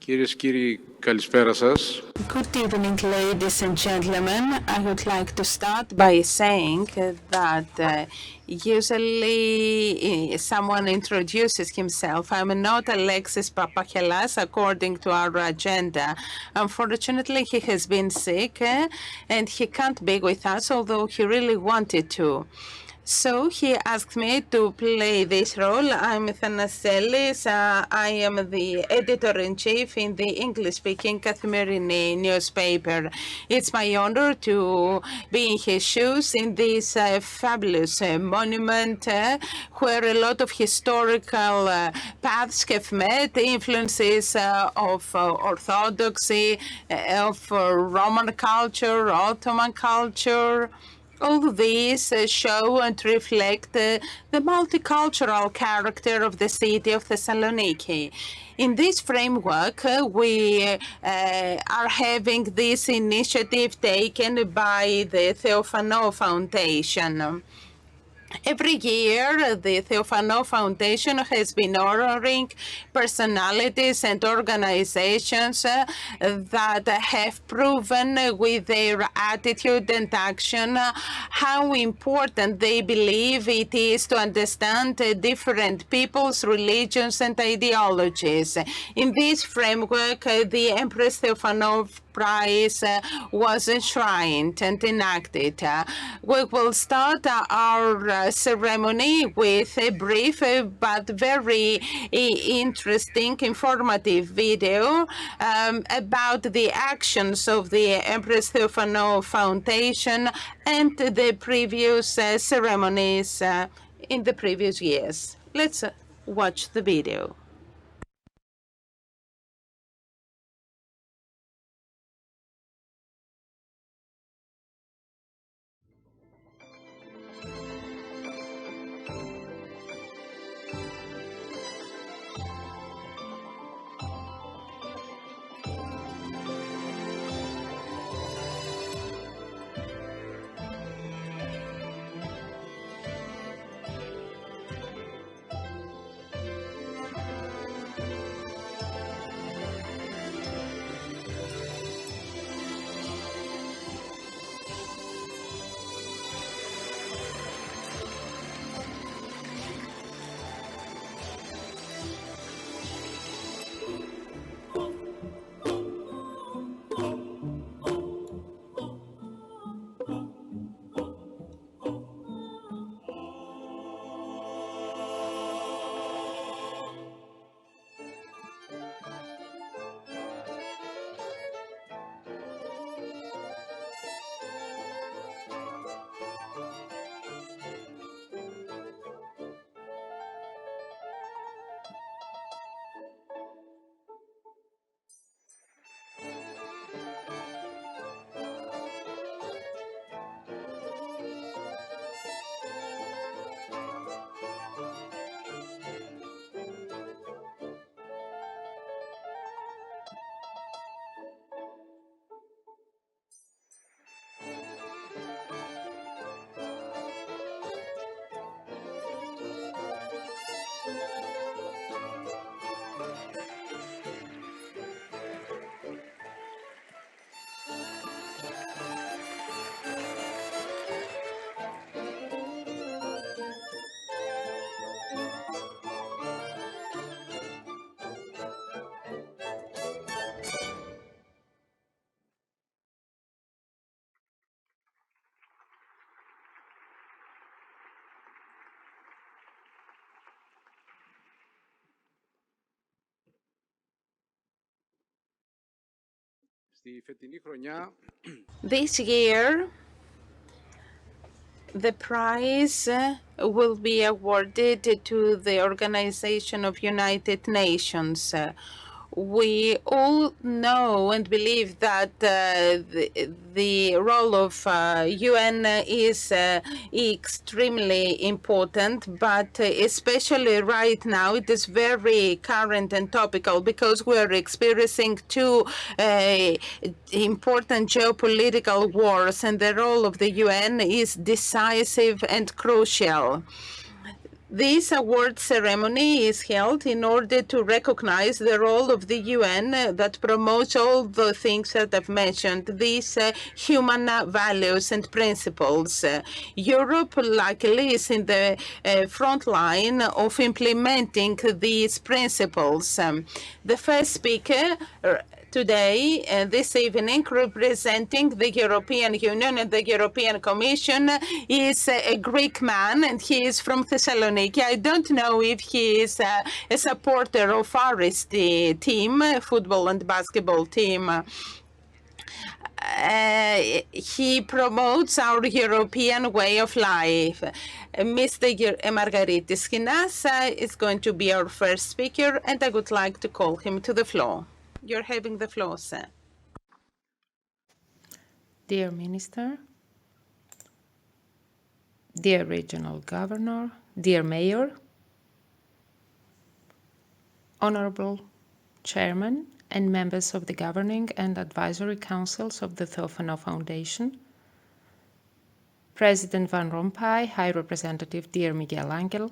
Κυρίες και κύριοι, καλησπέρα σας. Good evening, ladies and gentlemen. I would like to start by saying that usually someone introduces himself. I'm not Alexis Papachelas according to our agenda. Unfortunately, he has been sick and he can't be with us, although he really wanted to. So he asked me to play this role. I'm Thanaselis. I am the editor-in-chief in the English-speaking Kathimerini newspaper. It's my honor to be in his shoes in this fabulous monument where a lot of historical paths have met, influences of Orthodoxy, of Roman culture, Ottoman culture. All these show and reflect the multicultural character of the city of Thessaloniki. In this framework, we are having this initiative taken by the Theophano Foundation. Every year, the Theophano Foundation has been honoring personalities and organizations that have proven with their attitude and action how important they believe it is to understand different peoples, religions, and ideologies. In this framework, the Empress Theophano Prize was enshrined and enacted. We will start our ceremony with a brief but very interesting, informative video about the actions of the Empress Theophano Foundation and the previous ceremonies in the previous years. Let's watch the video. Στη φετινή χρονιά This year, the prize will be awarded to the Organization of United Nations. We all know and believe that the role of UN is extremely important, but especially right now it is very current and topical because we are experiencing two important geopolitical wars, and the role of the UN is decisive and crucial. This award ceremony is held in order to recognize the role of the UN that promotes all the things that I've mentioned, these human values and principles. Europe, luckily, is in the front line of implementing these principles. The first speaker today, this evening, representing the European Union and the European Commission, is a Greek man, and he is from Thessaloniki. I don't know if he is a supporter of Aristi team, football and basketball team. He promotes our European way of life. Mr. Margaritis Skinas is going to be our first speaker, and I would like to call him to the floor. You're having the floor, sir. Dear Minister, dear Regional Governor, dear Mayor, Honorable Chairman and members of the Governing and Advisory Councils of the Theophano Foundation, President Van Rompuy, High Representative dear Miguel Angel,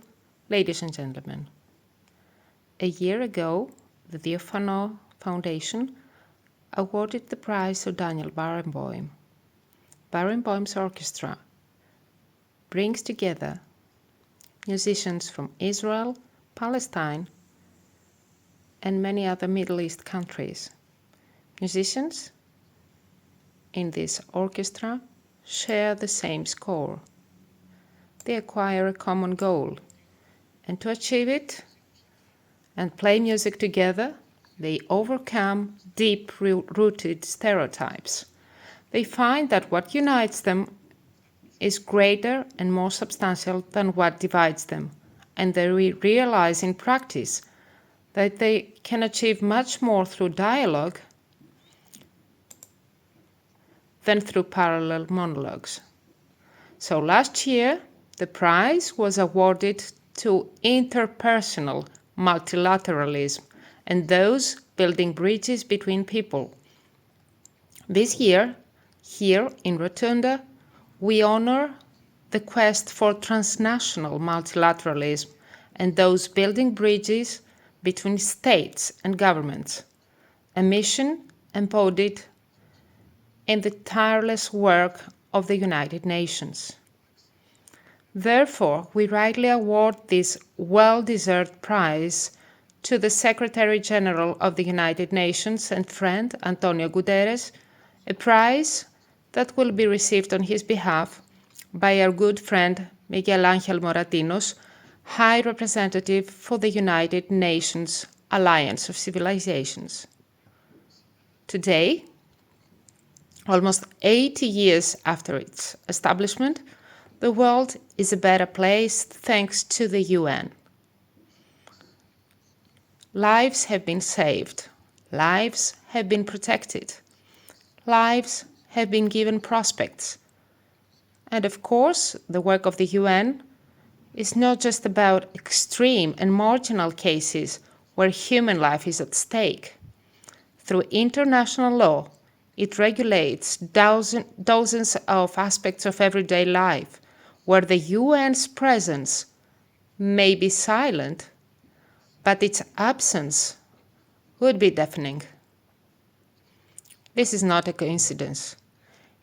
ladies and gentlemen. A year ago, the Theophano Foundation awarded the prize to Daniel Barenboim. Barenboim's orchestra brings together musicians from Israel, Palestine, and many other Middle East countries. Musicians in this orchestra share the same score. They acquire a common goal, and to achieve it and play music together, they overcome deep-rooted stereotypes. They find that what unites them is greater and more substantial than what divides them, and they realize in practice that they can achieve much more through dialogue than through parallel monologues. So last year, the prize was awarded to interpersonal multilateralism and those building bridges between people. This year, here in Rotunda, we honor the quest for transnational multilateralism and those building bridges between states and governments, a mission embodied in the tireless work of the United Nations. Therefore, we rightly award this well-deserved prize to the Secretary General of the United Nations and friend Antonio Guterres, a prize that will be received on his behalf by our good friend Miguel Angel Moratinos, High Representative for the United Nations Alliance of Civilizations. Today, almost 80 years after its establishment, the world is a better place thanks to the UN. Lives have been saved, lives have been protected, lives have been given prospects. And of course, the work of the UN is not just about extreme and marginal cases where human life is at stake. Through international law, it regulates dozens of aspects of everyday life where the UN's presence may be silent, but its absence would be deafening. This is not a coincidence.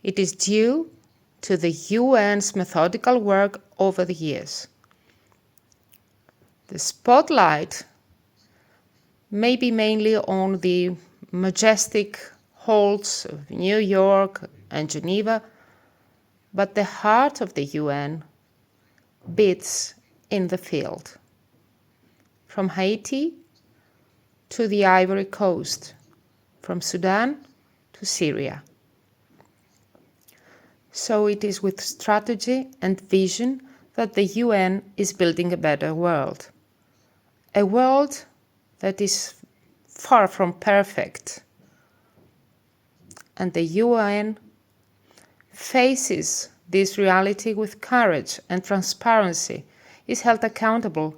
It is due to the UN's methodical work over the years. The spotlight may be mainly on the majestic halls of New York and Geneva, but the heart of the UN beats in the field. From Haiti to the Ivory Coast, from Sudan to Syria. So it is with strategy and vision that the UN is building a better world. A world that is far from perfect. And the UN faces this reality with courage and transparency, is held accountable,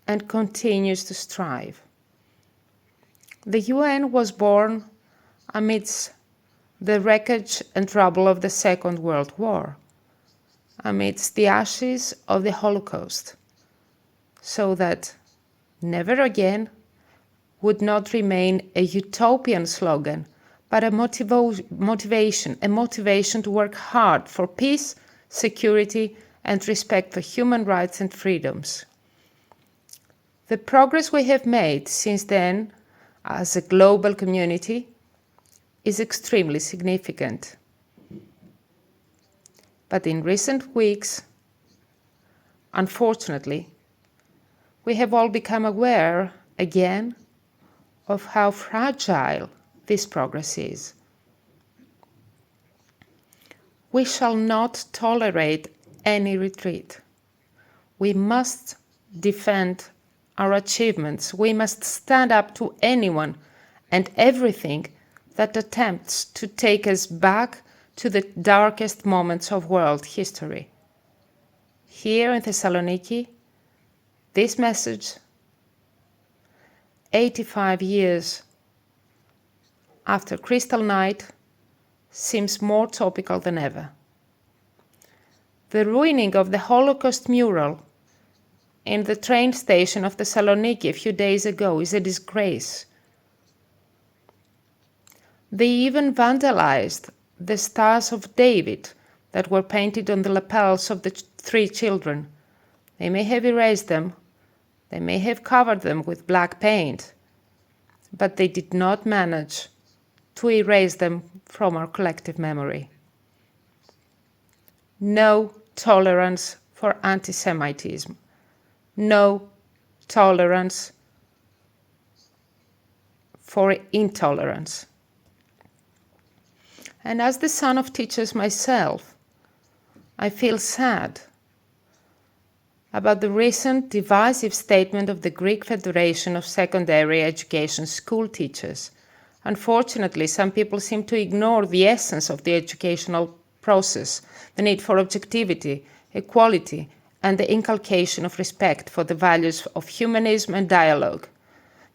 and continues to strive. The UN was born amidst the wreckage and rubble of the Second World War, amidst the ashes of the Holocaust, so that never again would not remain a utopian slogan, but a motivation to work hard for peace, security, and respect for human rights and freedoms. The progress we have made since then as a global community is extremely significant. But in recent weeks, unfortunately, we have all become aware again of how fragile this progress is. We shall not tolerate any retreat. We must defend our achievements. We must stand up to anyone and everything that attempts to take us back to the darkest moments of world history. Here in Thessaloniki, this message, 85 years after Crystal Night, seems more topical than ever. The ruining of the Holocaust mural in the train station of Thessaloniki a few days ago is a disgrace. They even vandalized the Stars of David that were painted on the lapels of the 3 children. They may have erased them, they may have covered them with black paint, but they did not manage to erase them from our collective memory. No tolerance for anti-Semitism. No tolerance for intolerance. And as the son of teachers myself, I feel sad about the recent divisive statement of the Greek Federation of Secondary Education School Teachers. Unfortunately, some people seem to ignore the essence of the educational process, the need for objectivity, equality, and the inculcation of respect for the values of humanism and dialogue.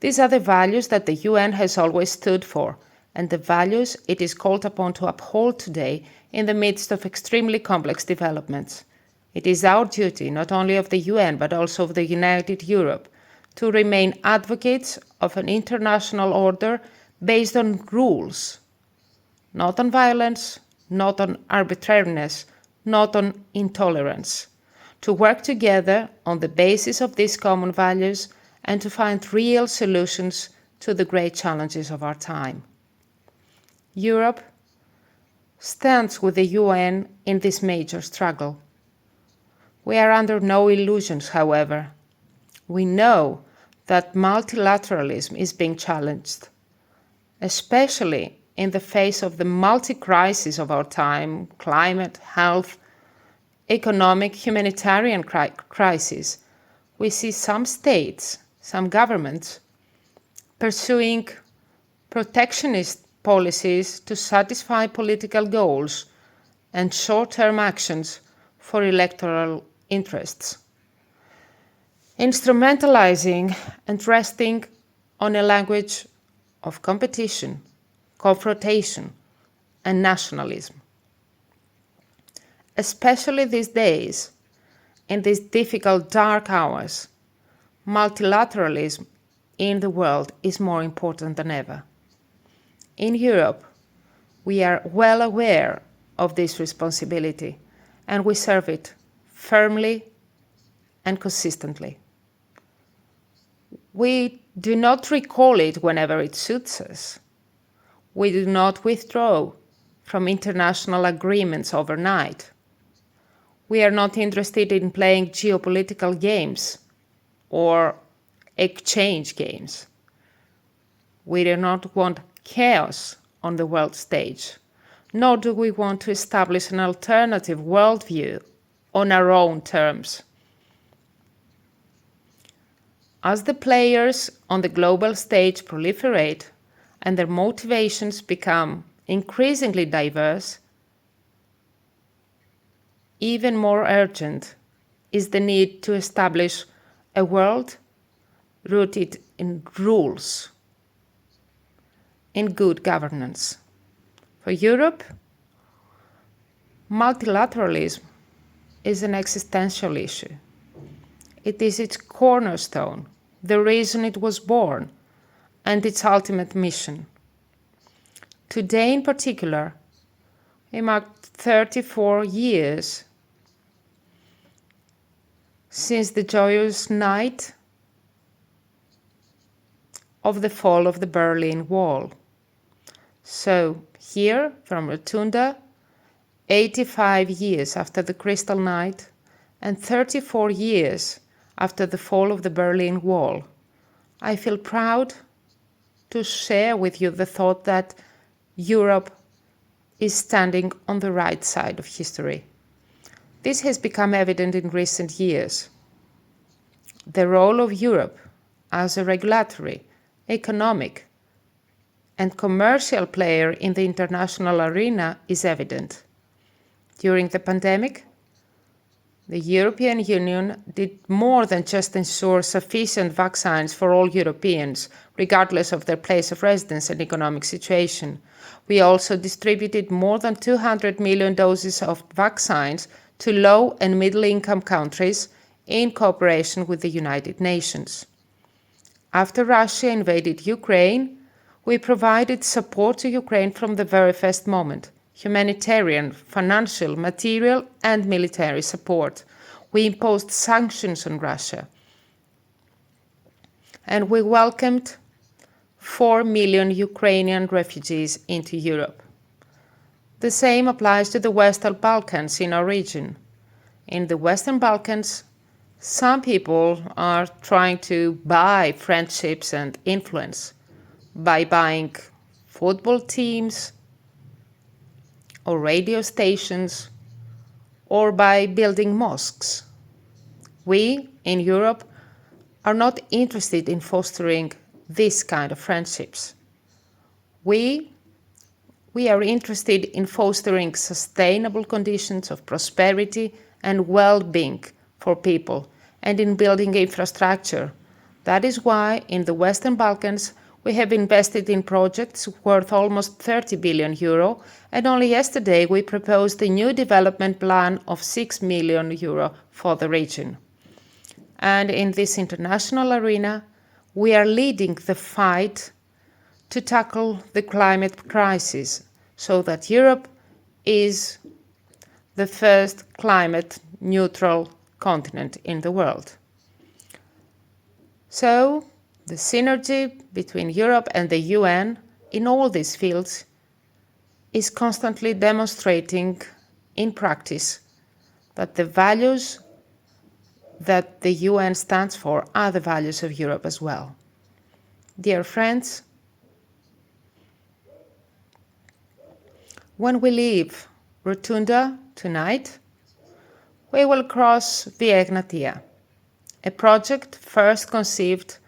These are the values that the UN has always stood for, and the values it is called upon to uphold today in the midst of extremely complex developments. It is our duty, not only of the UN, but also of the United Europe, to remain advocates of an international order based on rules, not on violence, not on arbitrariness, not on intolerance, to work together on the basis of these common values and to find real solutions to the great challenges of our time. Europe stands with the UN in this major struggle. We are under no illusions, however. We know that multilateralism is being challenged, especially in the face of the multi-crises of our time: climate, health, economic, humanitarian crisis. We see some states, some governments, pursuing protectionist policies to satisfy political goals and short-term actions for electoral interests, instrumentalizing and resting on a language of competition, confrontation, and nationalism. Especially these days, in these difficult, dark hours, multilateralism in the world is more important than ever. In Europe, we are well aware of this responsibility, and we serve it firmly and consistently. We do not recall it whenever it suits us. We do not withdraw from international agreements overnight. We are not interested in playing geopolitical games or exchange games. We do not want chaos on the world stage, nor do we want to establish an alternative worldview on our own terms. As the players on the global stage proliferate and their motivations become increasingly diverse, even more urgent is the need to establish a world rooted in rules, in good governance. For Europe, multilateralism is an existential issue. It is its cornerstone, the reason it was born, and its ultimate mission. Today in particular, we marked 34 years since the joyous night of the fall of the Berlin Wall. So here, from Rotunda, 85 years after the Crystal Night and 34 years after the fall of the Berlin Wall, I feel proud to share with you the thought that Europe is standing on the right side of history. This has become evident in recent years. The role of Europe as a regulatory, economic, and commercial player in the international arena is evident. During the pandemic, the European Union did more than just ensure sufficient vaccines for all Europeans, regardless of their place of residence and economic situation. We also distributed more than 200 million doses of vaccines to low and middle-income countries in cooperation with the United Nations. After Russia invaded Ukraine, we provided support to Ukraine from the very first moment: humanitarian, financial, material, and military support. We imposed sanctions on Russia. And we welcomed 4 million Ukrainian refugees into Europe. The same applies to the Western Balkans in our region. In the Western Balkans, some people are trying to buy friendships and influence by buying football teams or radio stations or by building mosques. We, in Europe, are not interested in fostering this kind of friendships. We are interested in fostering sustainable conditions of prosperity and well-being for people and in building infrastructure. That is why in the Western Balkans we have invested in projects worth almost 30 billion euro, and only yesterday we proposed a new development plan of 6 million euro for the region. And in this international arena, we are leading the fight to tackle the climate crisis so that Europe is the first climate neutral continent in the world. So, the synergy between Europe and the UN in all these fields is constantly demonstrating in practice that the values that the UN stands for are the values of Europe as well. Dear friends, when we leave Rotunda tonight, we will cross Via Egnatia, a project first conceived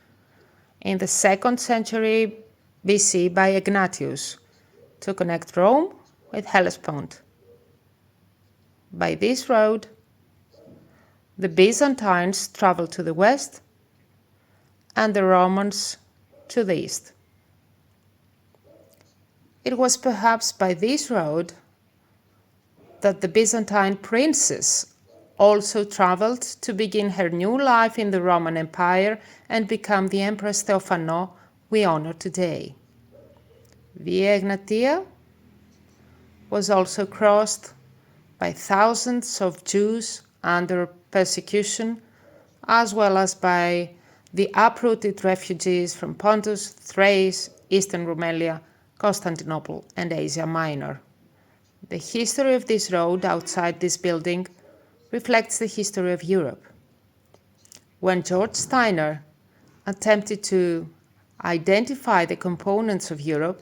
in the 2nd century BC by Ignatius to connect Rome with Hellespont. By this road, the Byzantines traveled to the west and the Romans to the east. It was perhaps by this road that the Byzantine princess also traveled to begin her new life in the Roman Empire and become the Empress Theophano we honor today. Via Egnatia was also crossed by thousands of Jews under persecution, as well as by the uprooted refugees from Pontus, Thrace, Eastern Rumelia, Constantinople, and Asia Minor. The history of this road outside this building reflects the history of Europe. When George Steiner attempted to identify the components of Europe,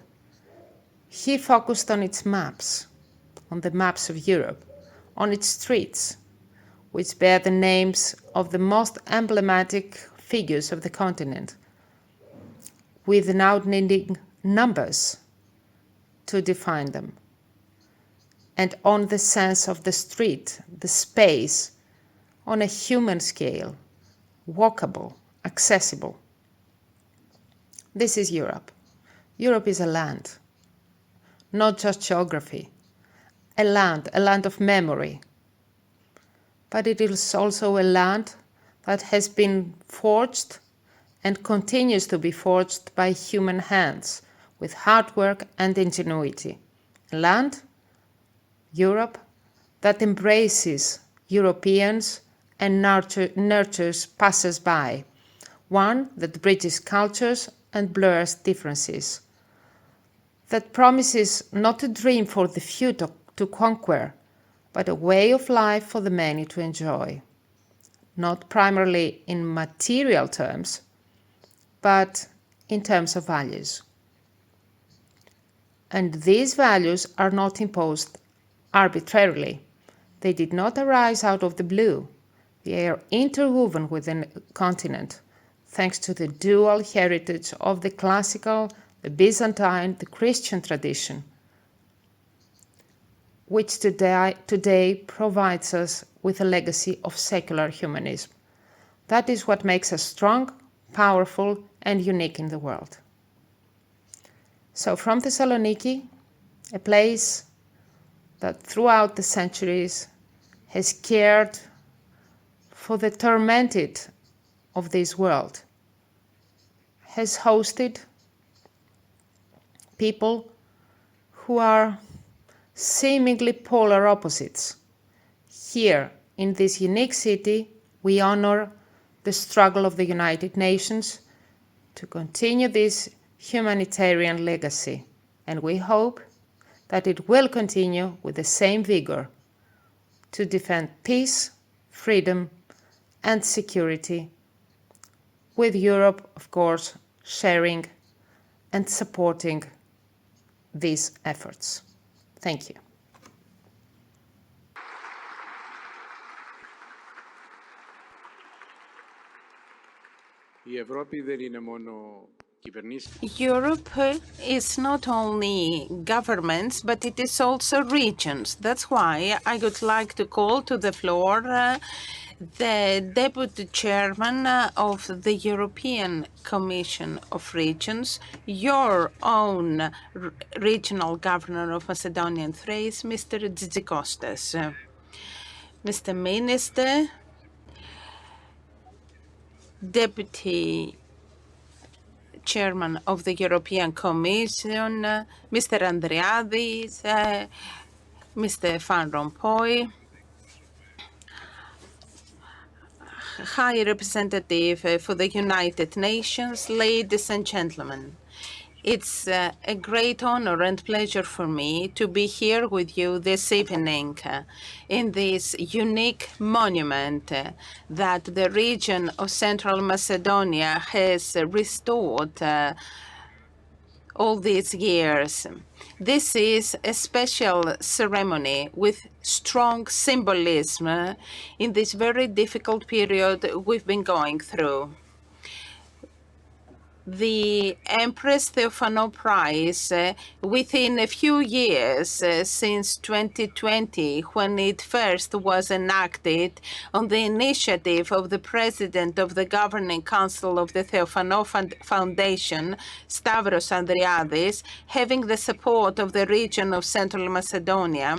he focused on its maps, on the maps of Europe, on its streets, which bear the names of the most emblematic figures of the continent, without needing numbers to define them, and on the sense of the street, the space, on a human scale, walkable, accessible. This is Europe. Europe is a land, not just geography, a land of memory. But it is also a land that has been forged and continues to be forged by human hands with hard work and ingenuity. A land, Europe, that embraces Europeans and nurtures passers-by, one that bridges cultures and blurs differences, that promises not a dream for the few to conquer, but a way of life for the many to enjoy, not primarily in material terms, but in terms of values. And these values are not imposed arbitrarily. They did not arise out of the blue. They are interwoven within the continent, thanks to the dual heritage of the classical, the Byzantine, the Christian tradition, which today provides us with a legacy of secular humanism. That is what makes us strong, powerful, and unique in the world. So from Thessaloniki, a place that throughout the centuries has cared for the tormented of this world, has hosted people who are seemingly polar opposites. Here, in this unique city, we honor the struggle of the United Nations to continue this humanitarian legacy, and we hope that it will continue with the same vigor to defend peace, freedom, and security, with Europe, of course, sharing and supporting these efforts. Thank you. Η Ευρώπη δεν είναι μόνο κυβερνήσεις. Europe is not only governments, but it is also regions. That's why I would like to call to the floor the Deputy Chairman of the European Commission of Regions, your own regional governor of Macedonia and Thrace, Mr. Tzitsikostas. Mr. Minister, Deputy Chairman of the European Commission, Mr. Andriadis, Mr. Van Rompuy, High Representative for the United Nations, ladies and gentlemen. It's a great honor and pleasure for me to be here with you this evening in this unique monument that the region of Central Macedonia has restored all these years. This is a special ceremony with strong symbolism in this very difficult period we've been going through. The Empress Theophano Prize, within a few years since 2020, when it first was enacted on the initiative of the President of the Governing Council of the Theophano Foundation, Stavros Andriadis, having the support of the region of Central Macedonia,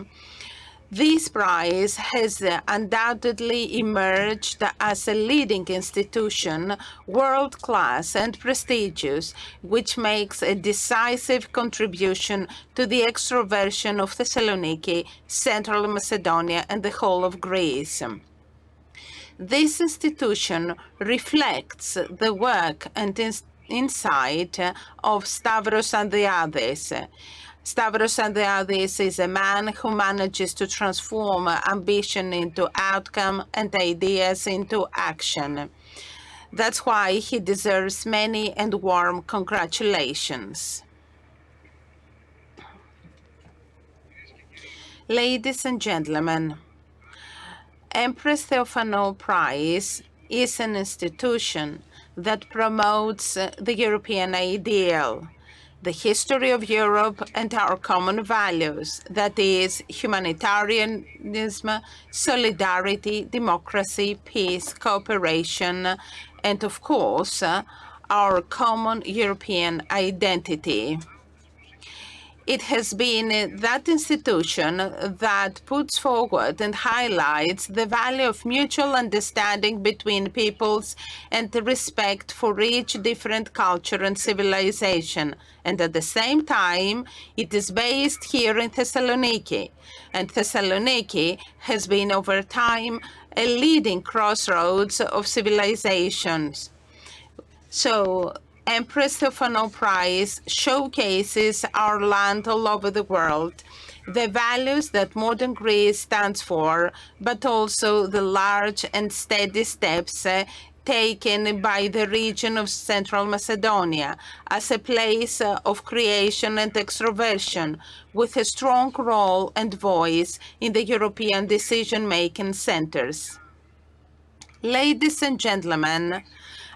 this prize has undoubtedly emerged as a leading institution, world-class and prestigious, which makes a decisive contribution to the extroversion of Thessaloniki, Central Macedonia, and the whole of Greece. This institution reflects the work and insight of Stavros Andriadis. Stavros Andriadis is a man who manages to transform ambition into outcome and ideas into action. That's why he deserves many and warm congratulations. Ladies and gentlemen, Empress Theophano Prize is an institution that promotes the European ideal, the history of Europe and our common values, that is, humanitarianism, solidarity, democracy, peace, cooperation, and of course, our common European identity. It has been that institution that puts forward and highlights the value of mutual understanding between peoples and the respect for each different culture and civilization. And at the same time, it is based here in Thessaloniki. And Thessaloniki has been over time a leading crossroads of civilizations. So Empress Theophano Prize showcases our land all over the world, the values that modern Greece stands for, but also the large and steady steps taken by the region of Central Macedonia as a place of creation and extroversion, with a strong role and voice in the European decision-making centers. Ladies and gentlemen,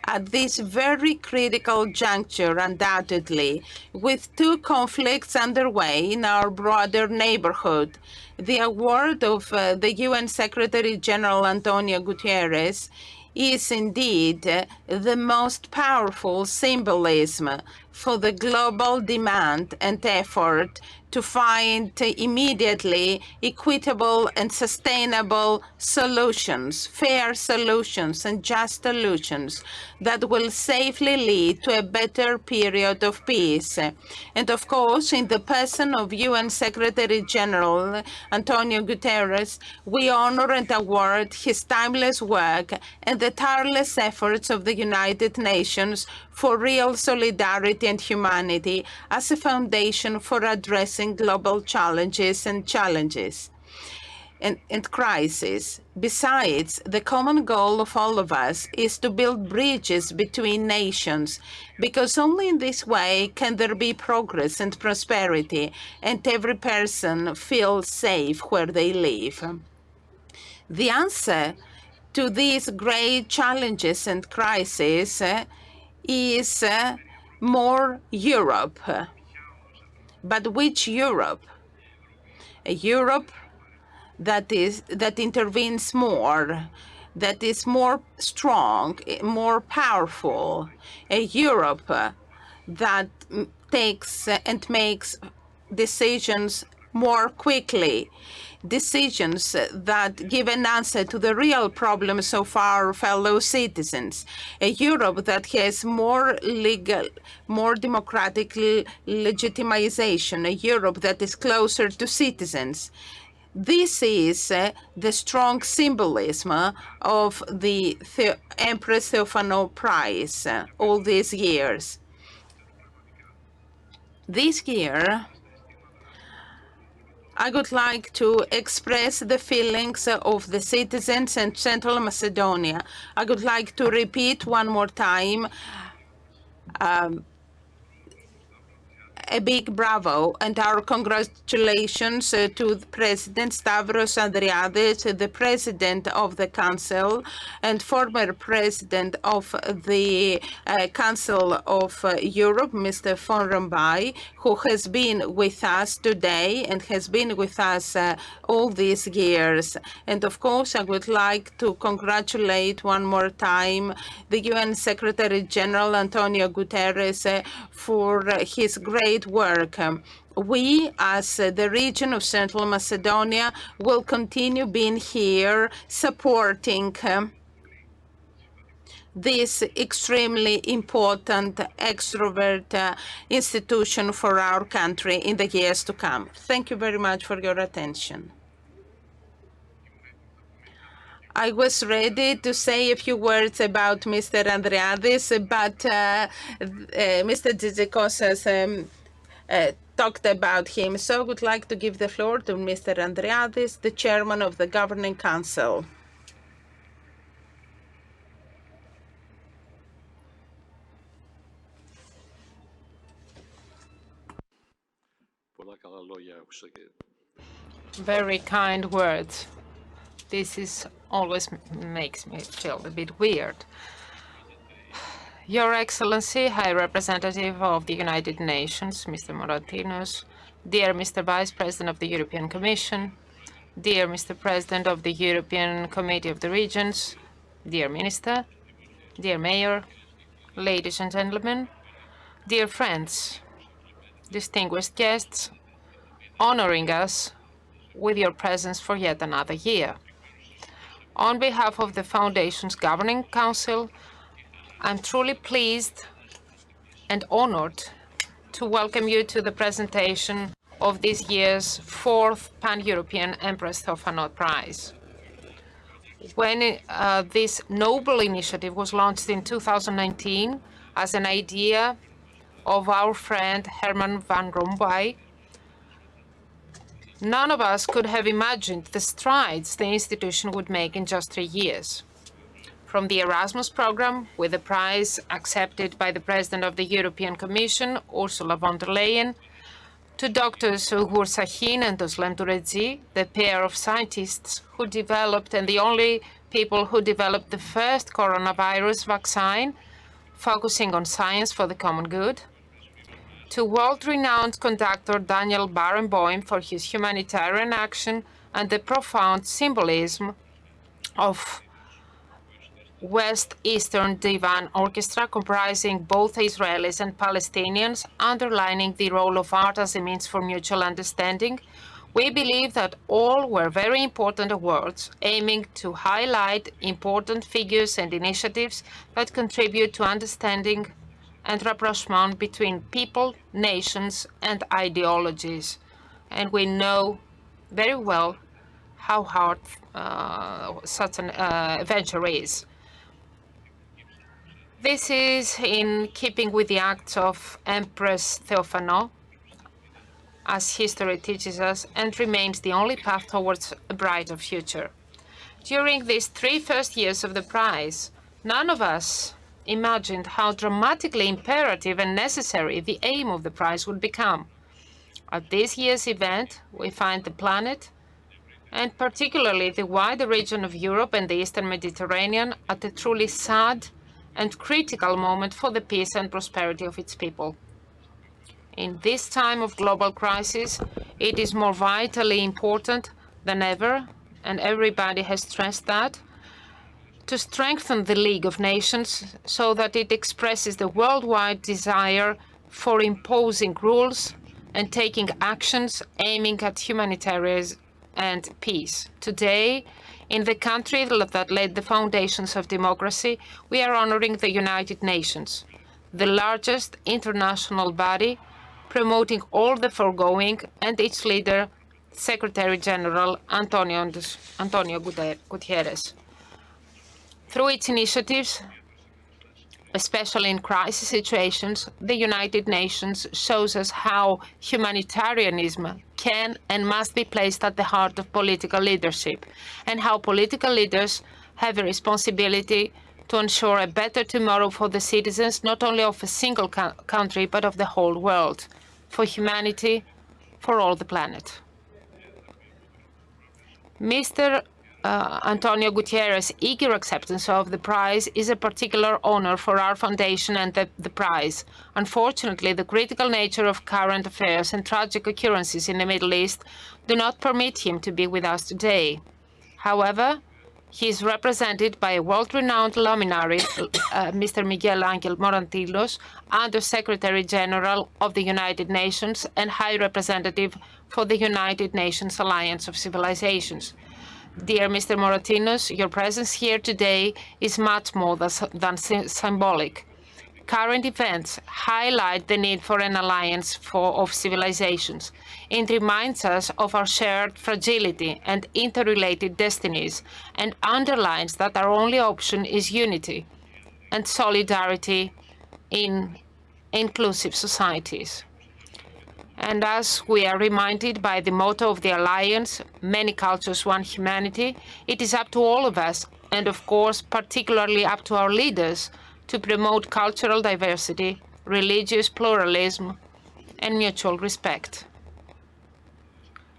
at this very critical juncture, undoubtedly, with two conflicts underway in our broader neighborhood, the award of the UN Secretary General Antonio Guterres is indeed the most powerful symbolism for the global demand and effort to find immediately equitable and sustainable solutions, fair solutions and just solutions that will safely lead to a better period of peace. And of course, in the person of UN Secretary General Antonio Guterres, we honor and award his timeless work and the tireless efforts of the United Nations for real solidarity and humanity as a foundation for addressing global challenges and crises. Besides, the common goal of all of us is to build bridges between nations, because only in this way can there be progress and prosperity, and every person feel safe where they live. The answer to these great challenges and crises is more Europe. But which Europe? A Europe that intervenes more, that is more strong, more powerful. A Europe that takes and makes decisions more quickly, decisions that give an answer to the real problems of our fellow citizens. A Europe that has more legal, more democratic legitimization, a Europe that is closer to citizens. This is the strong symbolism of the Empress Theophano Prize all these years. This year, I would like to express the feelings of the citizens in Central Macedonia. I would like to repeat one more time a big bravo and our congratulations to President Stavros Andriadis, the President of the Council and former President of the Council of Europe, Mr. Van Rompuy, who has been with us today and has been with us all these years. And of course, I would like to congratulate one more time the UN Secretary General Antonio Guterres for his great work. We, as the region of Central Macedonia, will continue being here supporting this extremely important extrovert institution for our country in the years to come. Thank you very much for your attention. I was ready to say a few words about Mr. Andriadis, but Mr. Dzikos has talked about him. So I would like to give the floor to Mr. Andriadis, the chairman of the Governing Council. Very kind words. This always makes me feel a bit weird. Your Excellency, High Representative of the United Nations, Mr. Moratinos, dear Mr. Vice President of the European Commission, dear Mr. President of the European Committee of the Regions, dear Minister, dear Mayor, ladies and gentlemen, dear friends, distinguished guests, honoring us with your presence for yet another year. On behalf of the Foundation's Governing Council, I'm truly pleased and honored to welcome you to the presentation of this year's fourth Pan-European Empress Theophano Prize. When this noble initiative was launched in 2019 as an idea of our friend Herman van Rompuy, none of us could have imagined the strides the institution would make in just 3 years. From the Erasmus program, with the prize accepted by the President of the European Commission, Ursula von der Leyen, to Drs. Ugur Sahin and Özlem Türeci, the pair of scientists who developed and the only people who developed the first coronavirus vaccine, focusing on science for the common good, to world-renowned conductor Daniel Barenboim for his humanitarian action and the profound symbolism of West Eastern Divan Orchestra, comprising both Israelis and Palestinians, underlining the role of art as a means for mutual understanding. We believe that all were very important awards, aiming to highlight important figures and initiatives that contribute to understanding and rapprochement between people, nations, and ideologies. And we know very well how hard such an venture is. This is in keeping with the acts of Empress Theophano, as history teaches us, and remains the only path towards a brighter future. During these 3 first years of the prize, none of us imagined how dramatically imperative and necessary the aim of the prize would become. At this year's event, we find the planet, and particularly the wider region of Europe and the Eastern Mediterranean, at a truly sad and critical moment for the peace and prosperity of its people. In this time of global crisis, it is more vitally important than ever, and everybody has stressed that, to strengthen the League of Nations so that it expresses the worldwide desire for imposing rules and taking actions aiming at humanitarian and peace. Today, in the country that laid the foundations of democracy, we are honoring the United Nations, the largest international body promoting all the foregoing, and its leader, Secretary General Antonio Guterres. Through its initiatives, especially in crisis situations, the United Nations shows us how humanitarianism can and must be placed at the heart of political leadership, and how political leaders have a responsibility to ensure a better tomorrow for the citizens, not only of a single country, but of the whole world, for humanity, for all the planet. Mr. Antonio Guterres' eager acceptance of the prize is a particular honor for our foundation and the prize. Unfortunately, the critical nature of current affairs and tragic occurrences in the Middle East do not permit him to be with us today. However, he is represented by a world-renowned luminary, Mr. Miguel Angel Morantillos, Under-Secretary General of the United Nations and High Representative for the United Nations Alliance of Civilizations. Dear Mr. Morantillos, your presence here today is much more than symbolic. Current events highlight the need for an alliance of civilizations. It reminds us of our shared fragility and interrelated destinies, and underlines that our only option is unity and solidarity in inclusive societies. And as we are reminded by the motto of the Alliance, many cultures, one humanity, it is up to all of us, and of course, particularly up to our leaders, to promote cultural diversity, religious pluralism, and mutual respect.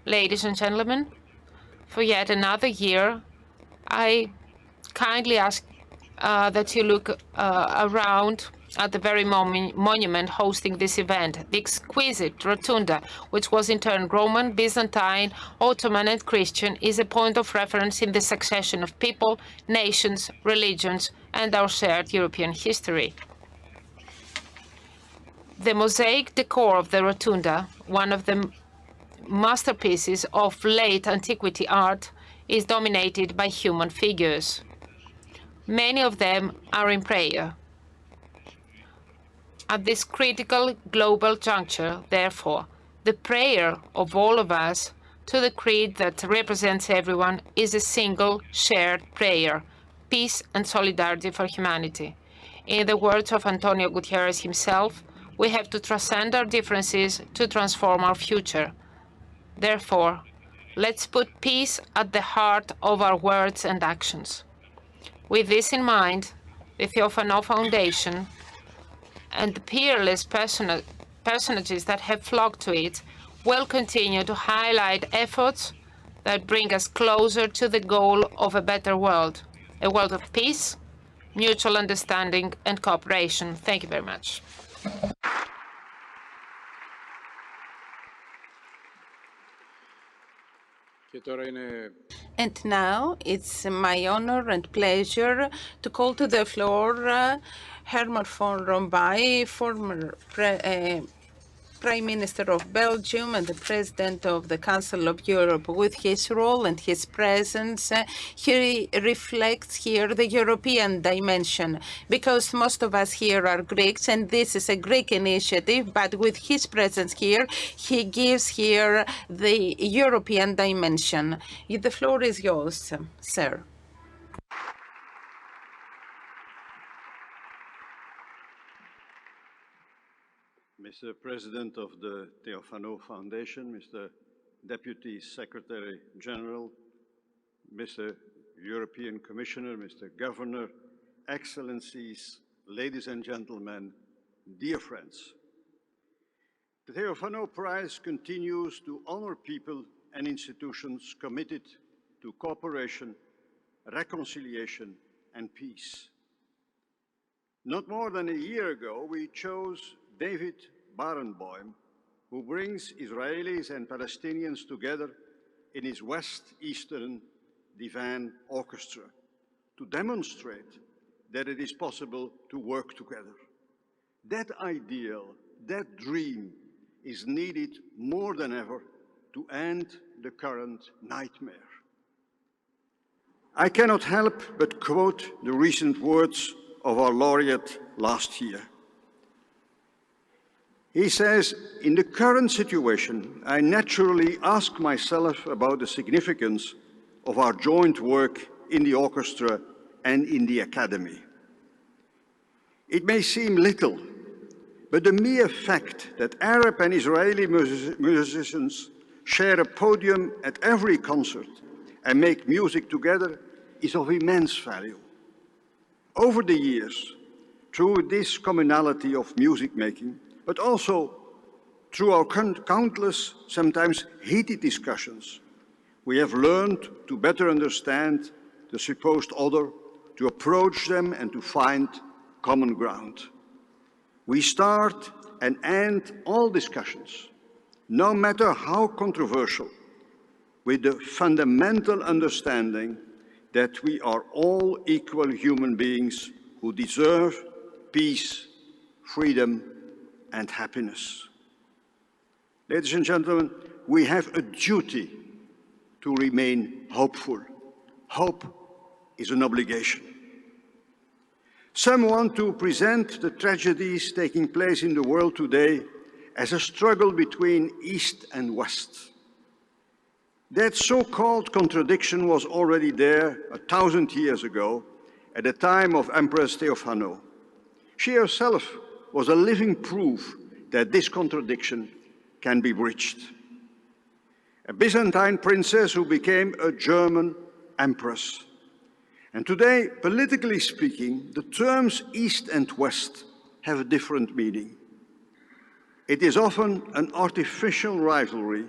Ladies and gentlemen, for yet another year, I kindly ask that you look around at the very monument hosting this event, the exquisite rotunda, which was in turn Roman, Byzantine, Ottoman, and Christian, is a point of reference in the succession of people, nations, religions, and our shared European history. The mosaic decor of the rotunda, one of the masterpieces of late antiquity art is dominated by human figures. Many of them are in prayer. At this critical global juncture, therefore, the prayer of all of us to the creed that represents everyone is a single shared prayer: peace and solidarity for humanity. In the words of Antonio Gutierrez himself, we have to transcend our differences to transform our future. Therefore, let's put peace at the heart of our words and actions. With this in mind, the Theophano Foundation and the peerless personages that have flocked to it will continue to highlight efforts that bring us closer to the goal of a better world, a world of peace, mutual understanding, and cooperation. Thank you very much. And now it's my honor and pleasure to call to the floor Herman van Rompuy, former Prime Minister of Belgium and the President of the Council of Europe. With his role and his presence, he reflects here the European dimension, because most of us here are Greeks, and this is a Greek initiative, but with his presence here, he gives here the European dimension. The floor is yours, sir. Mr. President of the Theophano Foundation, Mr. Deputy Secretary General, Mr. European Commissioner, Mr. Governor, Excellencies, ladies and gentlemen, dear friends. The Theophano Prize continues to honor people and institutions committed to cooperation, reconciliation, and peace. Not more than a year ago, we chose David Barenboim, who brings Israelis and Palestinians together in his West-Eastern Divan Orchestra to demonstrate that it is possible to work together. That ideal, that dream is needed more than ever to end the current nightmare. I cannot help but quote the recent words of our laureate last year. He says, "In the current situation, I naturally ask myself about the significance of our joint work in the orchestra and in the academy. It may seem little, but the mere fact that Arab and Israeli musicians share a podium at every concert and make music together is of immense value. Over the years, through this commonality of music making, but also through our countless, sometimes heated discussions, we have learned to better understand the supposed other, to approach them and to find common ground. We start and end all discussions, no matter how controversial, with the fundamental understanding that we are all equal human beings who deserve peace, freedom, and happiness. Ladies and gentlemen, we have a duty to remain hopeful. Hope is an obligation. Some want to present the tragedies taking place in the world today as a struggle between East and West. That so-called contradiction was already there 1,000 years ago at the time of Empress Theophano. She herself was a living proof that this contradiction can be bridged. A Byzantine princess who became a German empress. And today, politically speaking, the terms East and West have a different meaning. It is often an artificial rivalry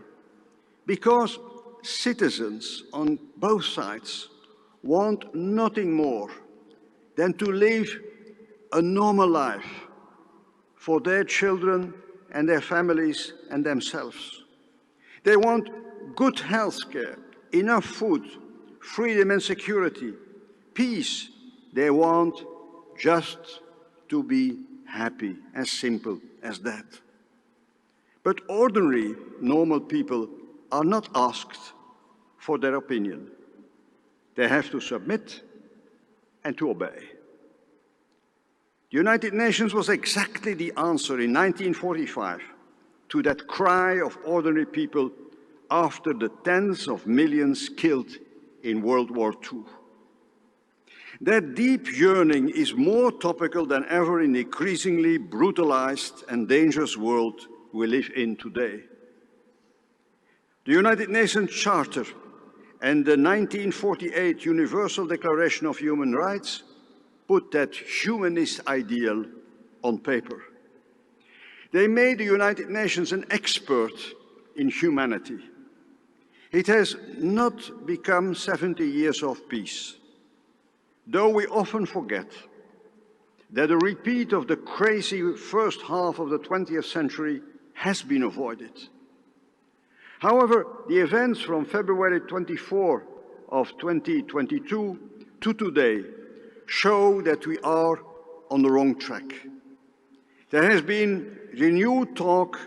because citizens on both sides want nothing more than to live a normal life for their children and their families and themselves. They want good health care, enough food, freedom and security, peace. They want just to be happy, as simple as that. But ordinary, normal people are not asked for their opinion. They have to submit and to obey. The United Nations was exactly the answer in 1945 to that cry of ordinary people after the tens of millions killed in World War II. That deep yearning is more topical than ever in the increasingly brutalized and dangerous world we live in today. The United Nations Charter and the 1948 Universal Declaration of Human Rights put that humanist ideal on paper. They made the United Nations an expert in humanity. It has not become 70 years of peace, though we often forget that a repeat of the crazy first half of the 20th century has been avoided. However, the events from February 24 of 2022 to today show that we are on the wrong track. There has been renewed talk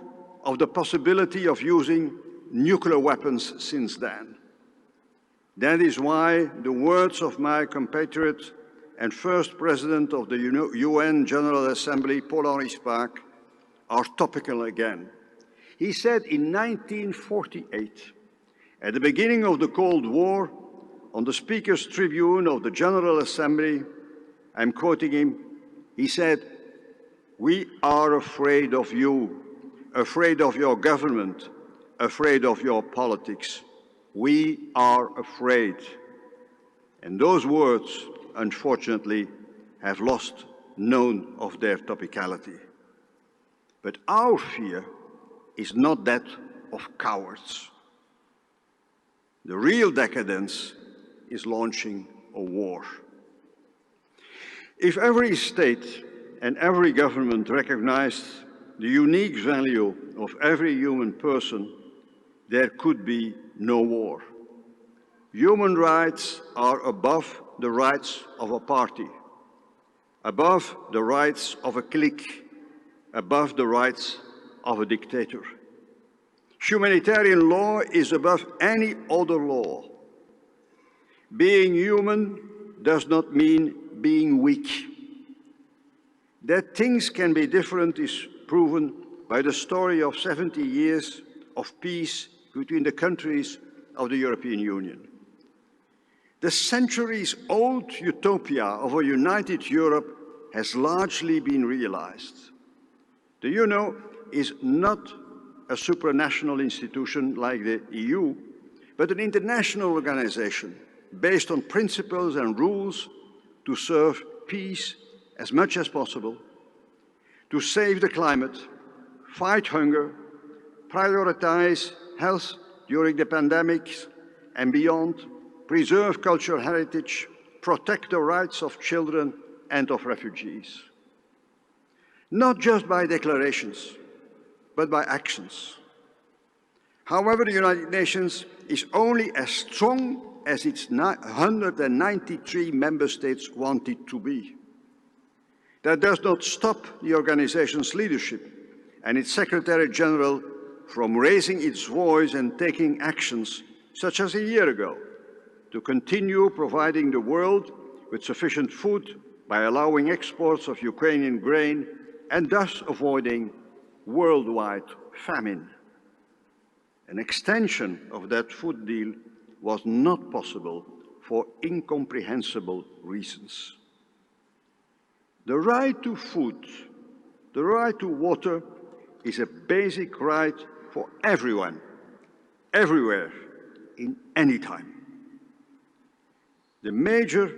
of the possibility of using nuclear weapons since then. That is why the words of my compatriot and first President of the UN General Assembly, Paul-Henri Spaak, are topical again. He said in 1948, at the beginning of the Cold War, on the Speaker's Tribune of the General Assembly, I'm quoting him, he said, "We are afraid of you, afraid of your government, afraid of your politics. We are afraid." And those words, unfortunately, have lost none of their topicality. But our fear is not that of cowards. The real decadence is launching a war. If every state and every government recognized the unique value of every human person, there could be no war. Human rights are above the rights of a party, above the rights of a clique, above the rights of a dictator. Humanitarian law is above any other law. Being human does not mean being weak. That things can be different is proven by the story of 70 years of peace between the countries of the European Union. The centuries-old utopia of a united Europe has largely been realized. The UN is not a supranational institution like the EU, but an international organization based on principles and rules to serve peace as much as possible, to save the climate, fight hunger, prioritize health during the pandemics and beyond, preserve cultural heritage, protect the rights of children and of refugees. Not just by declarations, but by actions. However, the United Nations is only as strong as its 193 member states want it to be. That does not stop the organization's leadership and its Secretary General from raising its voice and taking actions, such as a year ago, to continue providing the world with sufficient food by allowing exports of Ukrainian grain and thus avoiding worldwide famine. An extension of that food deal was not possible for incomprehensible reasons. The right to food, the right to water, is a basic right for everyone, everywhere, in any time. The major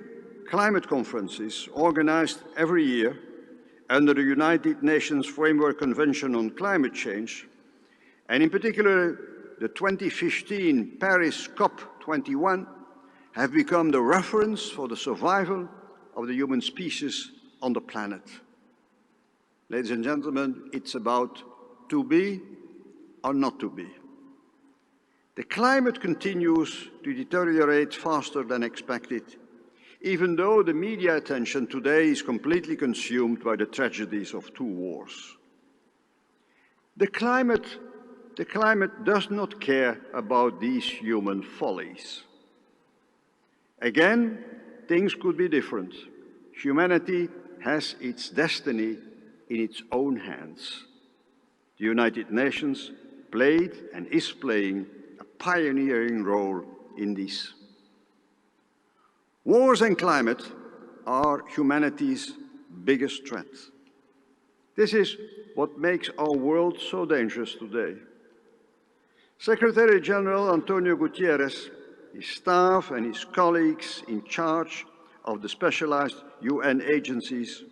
climate conferences organized every year under the United Nations Framework Convention on Climate Change, and in particular the 2015 Paris COP21, have become the reference for the survival of the human species on the planet. Ladies and gentlemen, it's about to be or not to be. The climate continues to deteriorate faster than expected, even though the media attention today is completely consumed by the tragedies of two wars. The climate the climate does not care about these human follies. Again, things could be different. Humanity has its destiny in its own hands. The United Nations played and is playing a pioneering role in this. Wars and climate are humanity's biggest threat. This is what makes our world so dangerous today. Secretary General Antonio Guterres, his staff and his colleagues in charge of the specialized UN agencies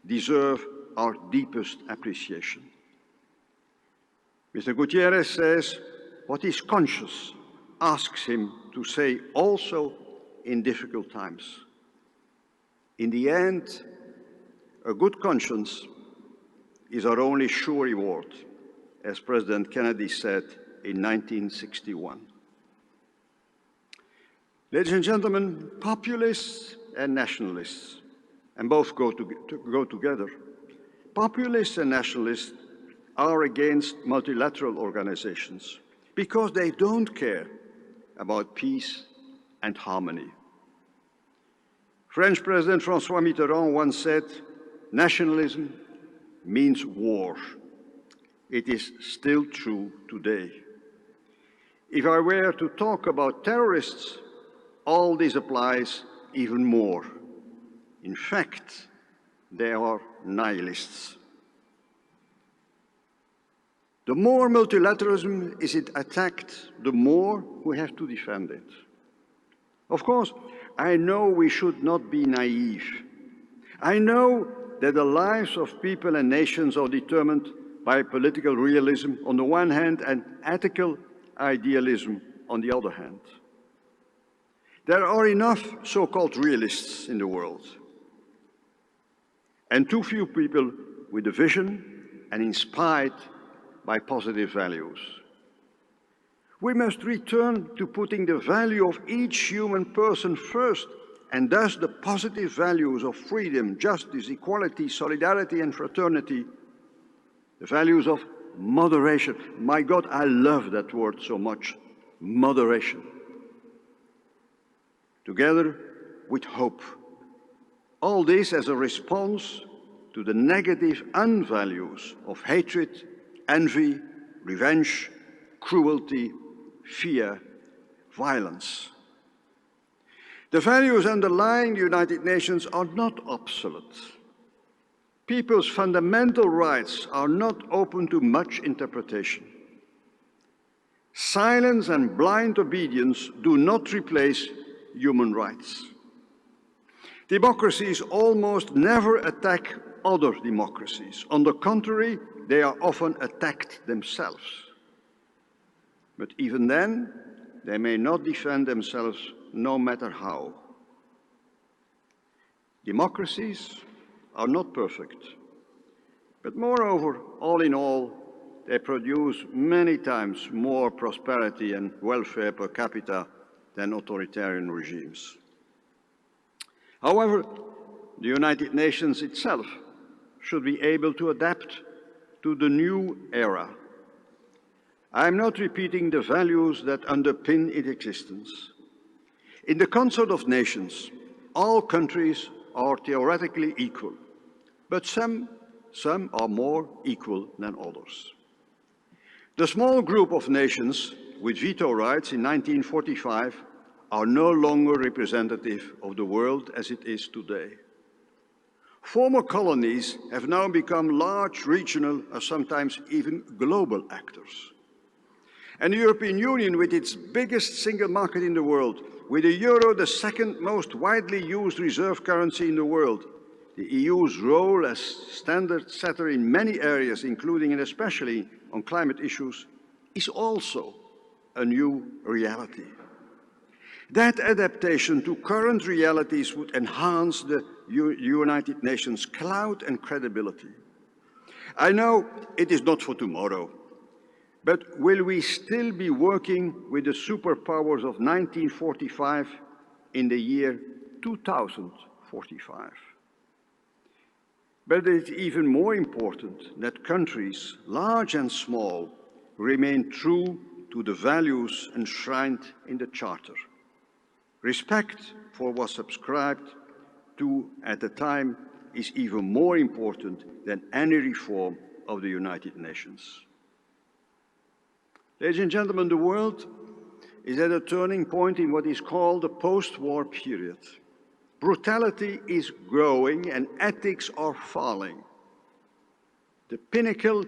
deserve our deepest appreciation. Mr. Guterres says what his conscience asks him to say also in difficult times. In the end, a good conscience is our only sure reward, as President Kennedy said in 1961. Ladies and gentlemen, populists and nationalists, and both go together. Populists and nationalists are against multilateral organizations because they don't care about peace and harmony. French President François Mitterrand once said, "Nationalism means war." It is still true today. If I were to talk about terrorists, all this applies even more. In fact, they are nihilists. The more multilateralism is attacked, the more we have to defend it. Of course, I know we should not be naive. I know that the lives of people and nations are determined by political realism on the one hand and ethical idealism on the other hand. There are enough so-called realists in the world, and too few people with a vision and inspired by positive values. We must return to putting the value of each human person first, and thus the positive values of freedom, justice, equality, solidarity, and fraternity, the values of moderation. My God, I love that word so much, moderation. Together with hope. All this as a response to the negative unvalues of hatred, envy, revenge, cruelty, fear, violence. The values underlying the United Nations are not obsolete. People's fundamental rights are not open to much interpretation. Silence and blind obedience do not replace human rights. Democracies almost never attack other democracies. On the contrary, they are often attacked themselves. But even then, they may not defend themselves no matter how. Democracies are not perfect, but moreover, all in all, they produce many times more prosperity and welfare per capita than authoritarian regimes. However, the United Nations itself should be able to adapt to the new era. I am not repeating the values that underpin its existence. In the concert of nations, all countries are theoretically equal, but some are more equal than others. The small group of nations with veto rights in 1945 are no longer representative of the world as it is today. Former colonies have now become large regional or sometimes even global actors. And the European Union, with its biggest single market in the world, with the euro the second most widely used reserve currency in the world, the EU's role as standard setter in many areas, including and especially on climate issues, is also a new reality. That adaptation to current realities would enhance the United Nations' clout and credibility. I know it is not for tomorrow, but will we still be working with the superpowers of 1945 in the year 2045? But it is even more important that countries, large and small, remain true to the values enshrined in the Charter. Respect for what was subscribed to at the time is even more important than any reform of the United Nations. Ladies and gentlemen, the world is at a turning point in what is called the post-war period. Brutality is growing and ethics are falling. The pinnacle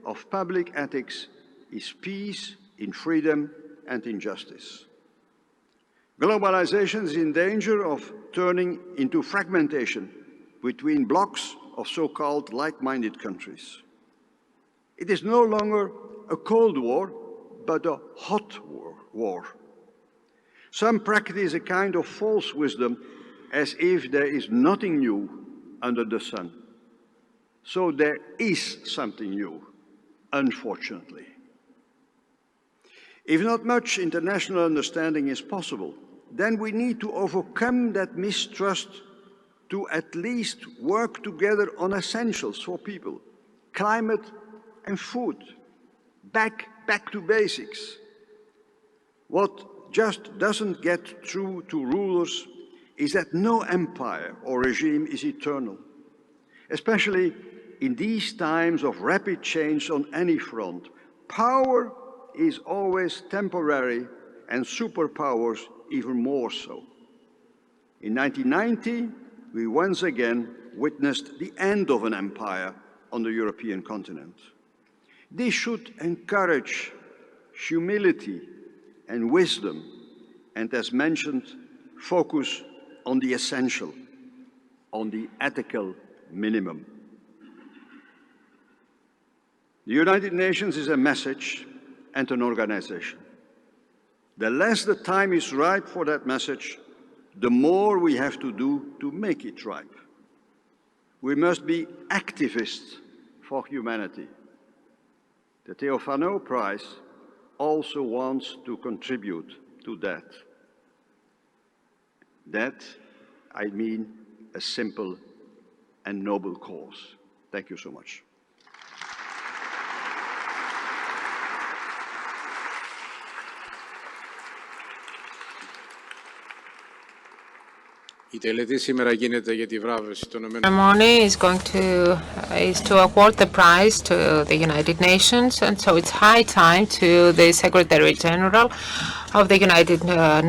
of public ethics is peace in freedom and in justice. Globalization is in danger of turning into fragmentation between blocs of so-called like-minded countries. It is no longer a Cold War, but a hot war. Some practice a kind of false wisdom as if there is nothing new under the sun. So there is something new, unfortunately. If not much international understanding is possible, then we need to overcome that mistrust to at least work together on essentials for people, climate and food, back to basics. What just doesn't get through to rulers is that no empire or regime is eternal, especially in these times of rapid change on any front. Power is always temporary and superpowers even more so. In 1990, we once again witnessed the end of an empire on the European continent. This should encourage humility and wisdom, and as mentioned, focus on the essential, on the ethical minimum. The United Nations is a message and an organization. The less the time is ripe for that message, the more we have to do to make it ripe. We must be activists for humanity. The Theophano Prize also wants to contribute to that. That, I mean, a simple and noble cause. Thank you so much. Η τελετή σήμερα γίνεται για τη βράβευση των ΗΠΑ. Ceremony is to award the prize to the United Nations, and so it's high time to the Secretary General of the United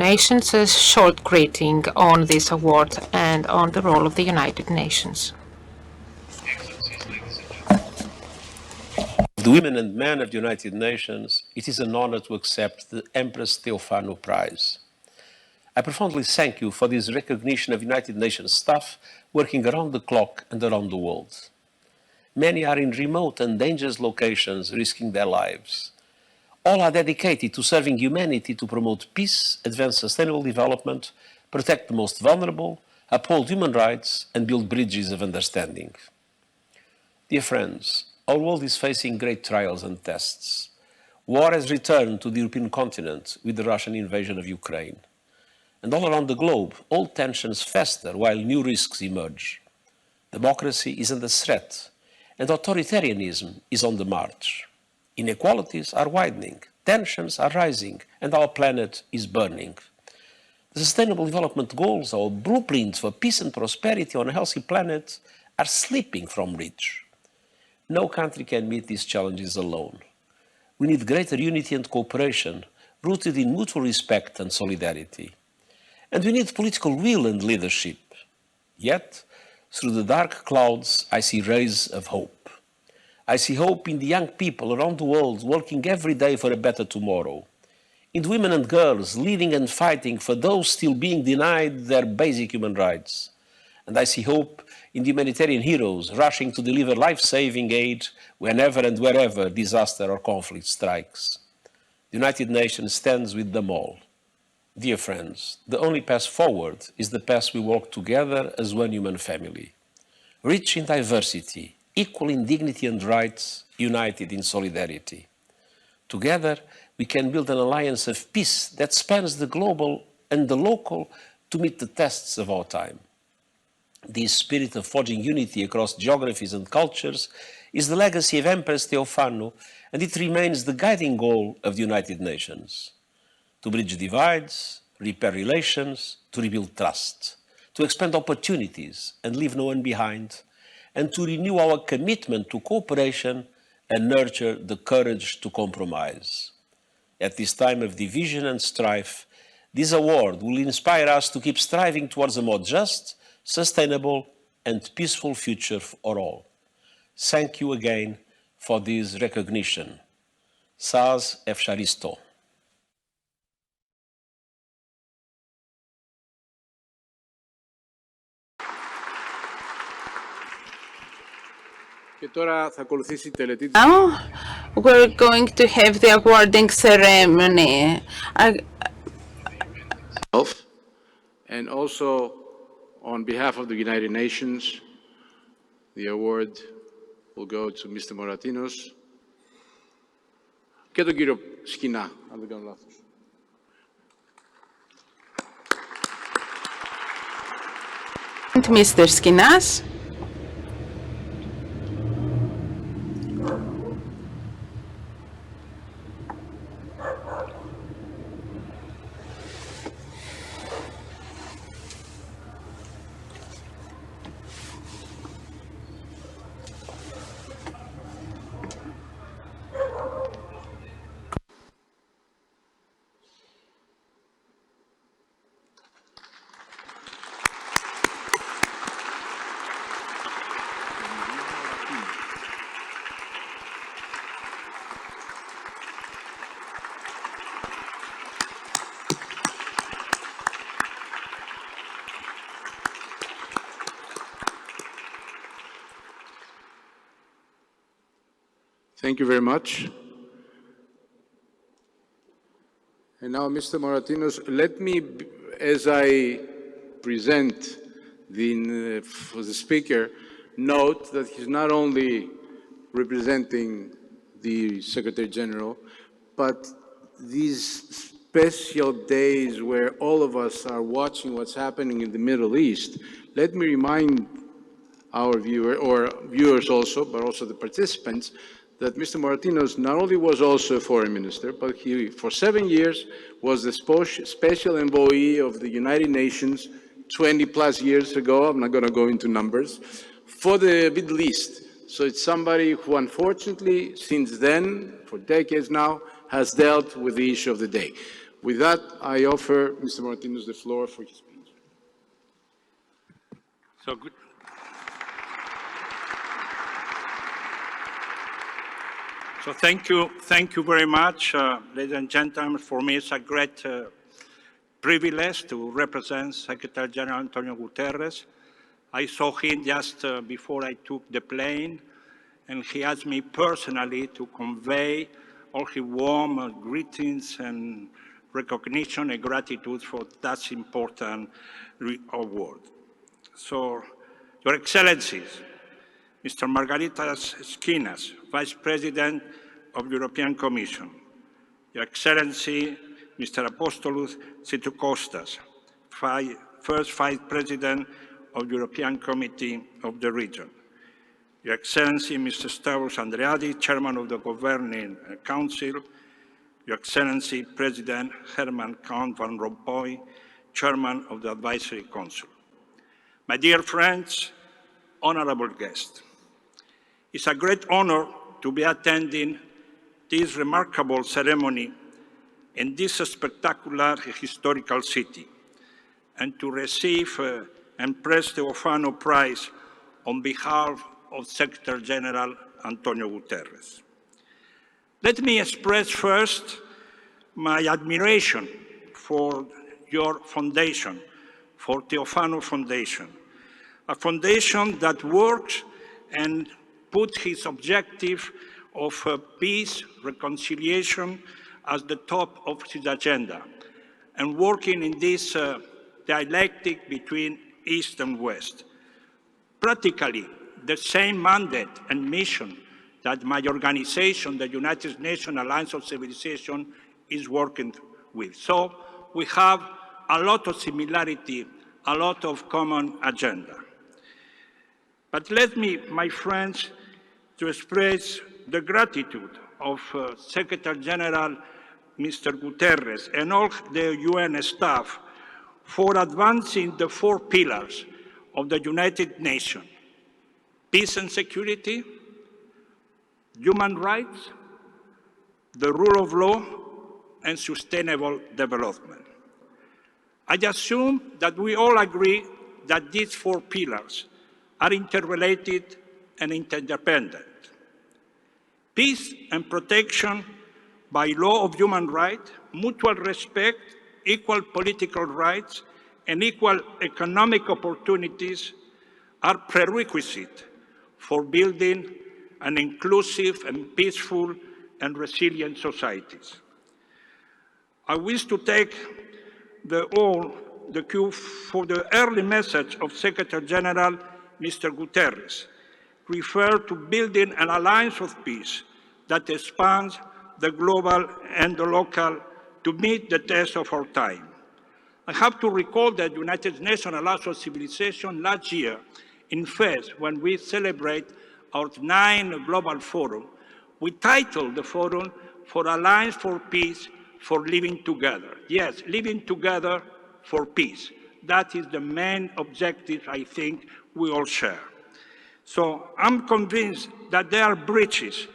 Nations a short greeting on this award and on the role of the United Nations. The women and men of the United Nations, it is an honor to accept the Empress Theophano Prize. I profoundly thank you for this recognition of United Nations staff working around the clock and around the world. Many are in remote and dangerous locations risking their lives. All are dedicated to serving humanity to promote peace, advance sustainable development, protect the most vulnerable, uphold human rights, and build bridges of understanding. Dear friends, our world is facing great trials and tests. War has returned to the European continent with the Russian invasion of Ukraine. And all around the globe, old tensions fester while new risks emerge. Democracy is under threat, and authoritarianism is on the march. Inequalities are widening, tensions are rising, and our planet is burning. The Sustainable Development Goals, our blueprint for peace and prosperity on a healthy planet, are slipping from reach. No country can meet these challenges alone. We need greater unity and cooperation, rooted in mutual respect and solidarity. And we need political will and leadership. Yet, through the dark clouds, I see rays of hope. I see hope in the young people around the world working every day for a better tomorrow. In the women and girls leading and fighting for those still being denied their basic human rights. And I see hope in the humanitarian heroes rushing to deliver life-saving aid whenever and wherever disaster or conflict strikes. The United Nations stands with them all. Dear friends, the only path forward is the path we walk together as one human family. Rich in diversity, equal in dignity and rights, united in solidarity. Together, we can build an alliance of peace that spans the global and the local to meet the tests of our time. This spirit of forging unity across geographies and cultures is the legacy of Empress Theophano and it remains the guiding goal of the United Nations: to bridge divides, repair relations, to rebuild trust, to expand opportunities and leave no one behind, and to renew our commitment to cooperation and nurture the courage to compromise. At this time of division and strife, this award will inspire us to keep striving towards a more just, sustainable, and peaceful future for all. Thank you again for this recognition. Σας ευχαριστώ. Και τώρα θα ακολουθήσει η τελετή. Now we're going to have the awarding ceremony. And also, on behalf of the United Nations, the award will go to Mr. Moratinos και τον κύριο Σκινά, αν δεν κάνω λάθος. Mr. Skinas. Thank you very much. And now, Mr. Moratinos, let me, as I present for the speaker, note that he's not only representing the Secretary General, but these special days where all of us are watching what's happening in the Middle East. Let me remind our viewers also, but also the participants, that Mr. Moratinos not only was also a foreign minister, but he, for 7 years, was the special envoy of the United Nations 20 plus years ago. I'm not going to go into numbers, for the Middle East. So it's somebody who, unfortunately, since then, for decades now, has dealt with the issue of the day. With that, I offer Mr. Moratinos the floor for his speech. So good. So thank you very much, ladies and gentlemen. For me, it's a great privilege to represent Secretary General Antonio Guterres. I saw him just before I took the plane, and he asked me personally to convey all his warm greetings and recognition and gratitude for that important award. So, Your Excellencies, Mr. Margaritas Skinas, Vice President of the European Commission, Your Excellency, Mr. Apostolus Tsitukostas, First Vice President of the European Committee of the Region, Your Excellency, Mr. Stavros Andreadis, Chairman of the Governing Council, Your Excellency, President Herman Count Van Rompuy, Chairman of the Advisory Council. My dear friends, honorable guests, it's a great honor to be attending this remarkable ceremony in this spectacular historical city and to receive Empress Theophano Prize on behalf of Secretary General Antonio Guterres. Let me express first my admiration for your foundation, for Theophano Foundation, a foundation that works and put his objective of peace, reconciliation as the top of his agenda, and working in this dialectic between East and West. Practically, the same mandate and mission that my organization, the United Nations Alliance of Civilization, is working with. So we have a lot of similarity, a lot of common agenda. But let me, my friends, to express the gratitude of Secretary General Mr. Guterres and all the UN staff for advancing the 4 pillars of the United Nations: peace and security, human rights, the rule of law, and sustainable development. I assume that we all agree that these 4 pillars are interrelated and interdependent. Peace and protection by law of human rights, mutual respect, equal political rights, and equal economic opportunities are prerequisites for building an inclusive and peaceful and resilient societies. I wish to take the cue for the early message of Secretary General Mr. Guterres, refer to building an alliance of peace that expands the global and the local to meet the test of our time. I have to recall that the United Nations Alliance of Civilization last year in Fez, when we celebrate our 9th Global Forum, we titled the forum for Alliance for Peace for Living Together. Yes, living together for peace. That is the main objective I think we all share. So I'm convinced that there are bridges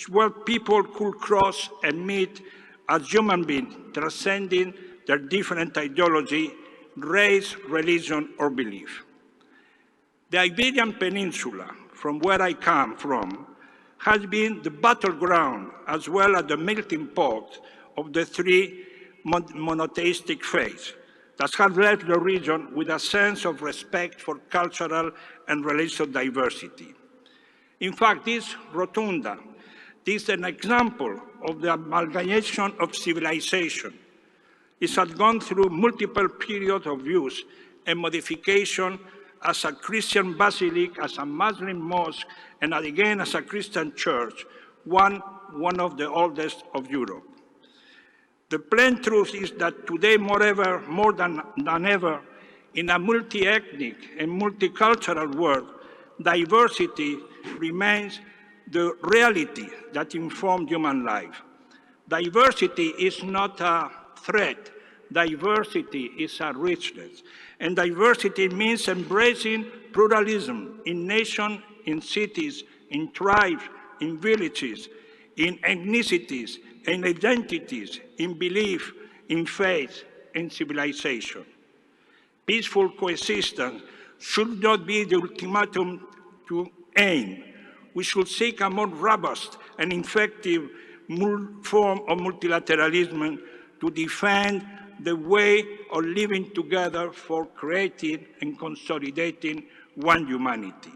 where people could cross and meet as human beings, transcending their different ideology, race, religion, or belief. The Iberian Peninsula, from where I come from, has been the battleground as well as the melting pot of the 3 monotheistic faiths that have left the region with a sense of respect for cultural and religious diversity. In fact, this rotunda is an example of the amalgamation of civilization. It has gone through multiple periods of use and modification as a Christian basilica, as a Muslim mosque, and again as a Christian church, one of the oldest of Europe. The plain truth is that today, more than ever, in a multi-ethnic and multicultural world, diversity remains the reality that informs human life. Diversity is not a threat. Diversity is a richness. And diversity means embracing pluralism in nations, in cities, in tribes, in villages, in ethnicities, in identities, in belief, in faith, in civilization. Peaceful coexistence should not be the ultimatum to aim. We should seek a more robust and effective form of multilateralism to defend the way of living together for creating and consolidating one humanity.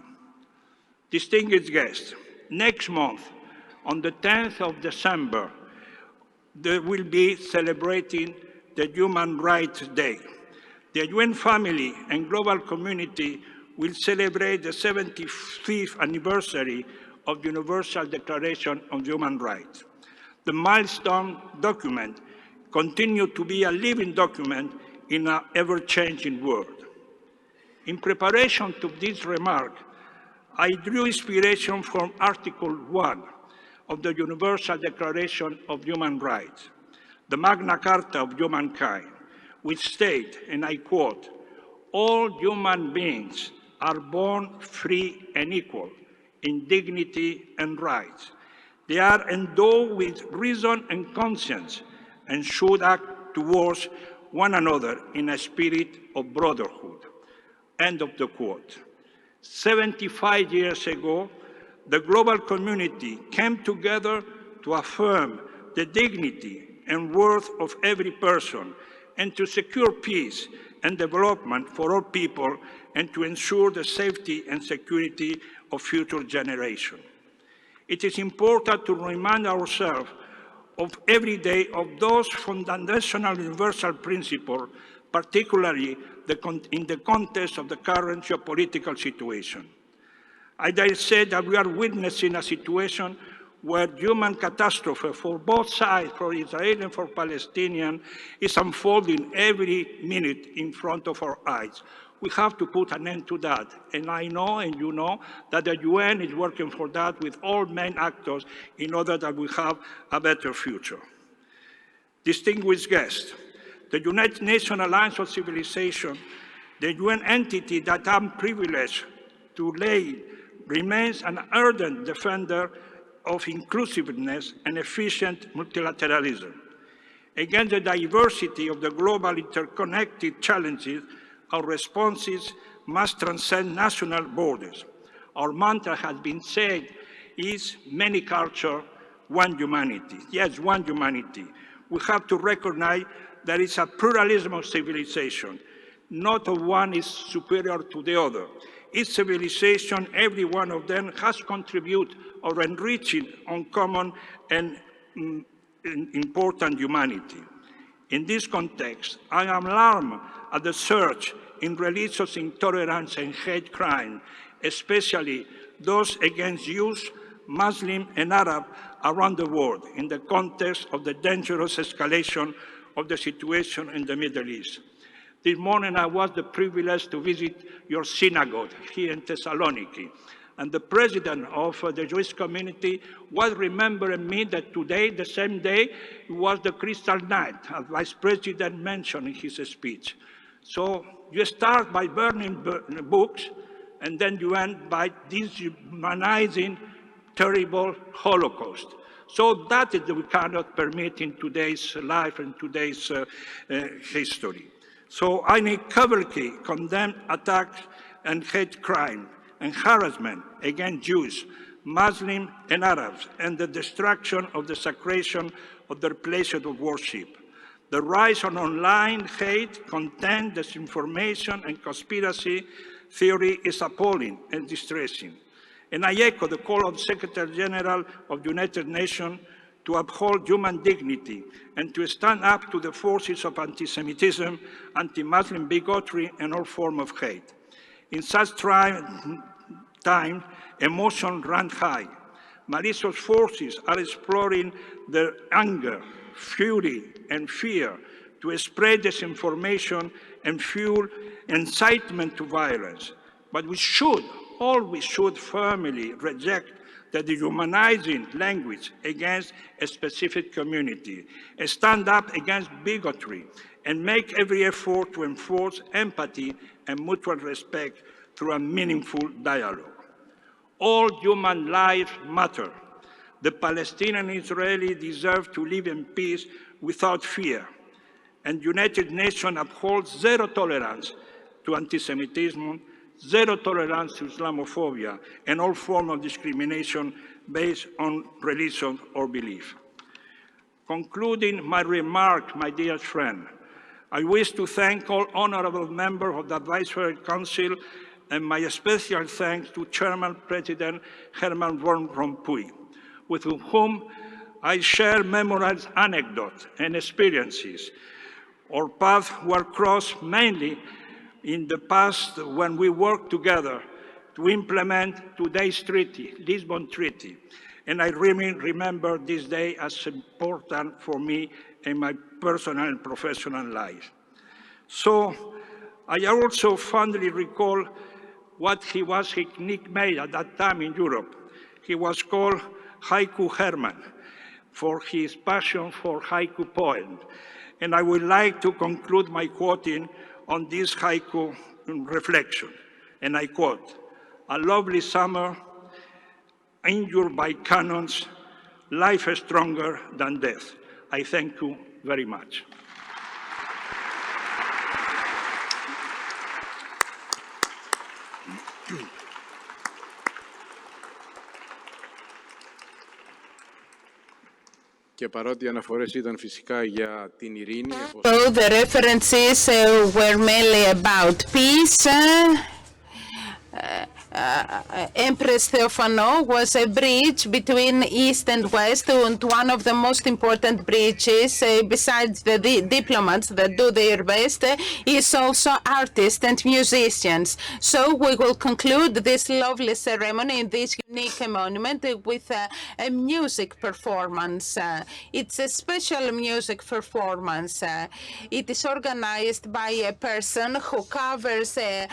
Distinguished guests, next month, on the 10th of December, they will be celebrating the Human Rights Day. The UN family and global community will celebrate the 75th anniversary of the Universal Declaration of Human Rights. The milestone document continues to be a living document in an ever-changing world. In preparation to this remark, I drew inspiration from Article 1 of the Universal Declaration of Human Rights, the Magna Carta of humankind, which states, and I quote, "All human beings are born free and equal in dignity and rights. They are endowed with reason and conscience and should act towards one another in a spirit of brotherhood." End of the quote. 75 years ago, the global community came together to affirm the dignity and worth of every person and to secure peace and development for all people and to ensure the safety and security of future generations. It is important to remind ourselves of every day of those foundational universal principles, particularly in the context of the current geopolitical situation. I dare say that we are witnessing a situation where human catastrophe for both sides, for Israel and for Palestinians, is unfolding every minute in front of our eyes. We have to put an end to that. And I know, and you know, that the UN is working for that with all main actors in order that we have a better future. Distinguished guests, the United Nations Alliance of Civilization, the UN entity that I'm privileged to lead, remains an ardent defender of inclusiveness and efficient multilateralism. Against the diversity of the global interconnected challenges, our responses must transcend national borders. Our mantra has been said is many cultures, one humanity. Yes, one humanity. We have to recognize that it's a pluralism of civilization. Not one is superior to the other. Each civilization, every one of them, has contributed or enriching on common and important humanity. In this context, I am alarmed at the surge in religious intolerance and hate crime, especially those against Jews, Muslim, and Arab around the world in the context of the dangerous escalation of the situation in the Middle East. This morning I was the privilege to visit your synagogue here in Thessaloniki, and the president of the Jewish community was remembering me that today, the same day, was the Crystal Night, as Vice President mentioned in his speech. So you start by burning books, and then you end by dehumanizing terrible Holocaust. So that is what we cannot permit in today's life and today's history. So I unequivocally condemn attacks and hate crime and harassment against Jews, Muslims, and Arabs, and the destruction of the sacration of their places of worship. The rise of online hate, content, disinformation, and conspiracy theory is appalling and distressing. And I echo the call of the Secretary General of the United Nations to uphold human dignity and to stand up to the forces of anti-Semitism, anti-Muslim bigotry, and all forms of hate. In such time, emotion runs high. Malicious forces are exploring their anger, fury, and fear to spread disinformation and fuel incitement to violence. But we should, always should firmly reject the dehumanizing language against a specific community, stand up against bigotry, and make every effort to enforce empathy and mutual respect through a meaningful dialogue. All human lives matter. The Palestinian and Israeli deserve to live in peace without fear. And the United Nations upholds zero tolerance to anti-Semitism, zero tolerance to Islamophobia, and all forms of discrimination based on religion or belief. Concluding my remark, my dear friend, I wish to thank all honorable members of the Advisory Council, and my special thanks to Chairman President Herman Van Rompuy, with whom I share memorable anecdotes and experiences. Our paths were crossed mainly in the past when we worked together to implement today's treaty, Lisbon Treaty. And I really remember this day as important for me in my personal and professional life. So I also fondly recall what he was his nickname at that time in Europe. He was called Haiku Herman for his passion for haiku poems. And I would like to conclude my quoting on this haiku reflection. And I quote, "A lovely summer, injured by cannons, life is stronger than death." I thank you very much. Και παρότι οι αναφορές ήταν φυσικά για την ειρήνη. So the references were mainly about peace. Empress Theophano was a bridge between East and West, and one of the most important bridges, besides the diplomats that do their best, is also artists and musicians. So we will conclude this lovely ceremony in this unique monument with a music performance. It's a special music performance. It is organized by a person who covers a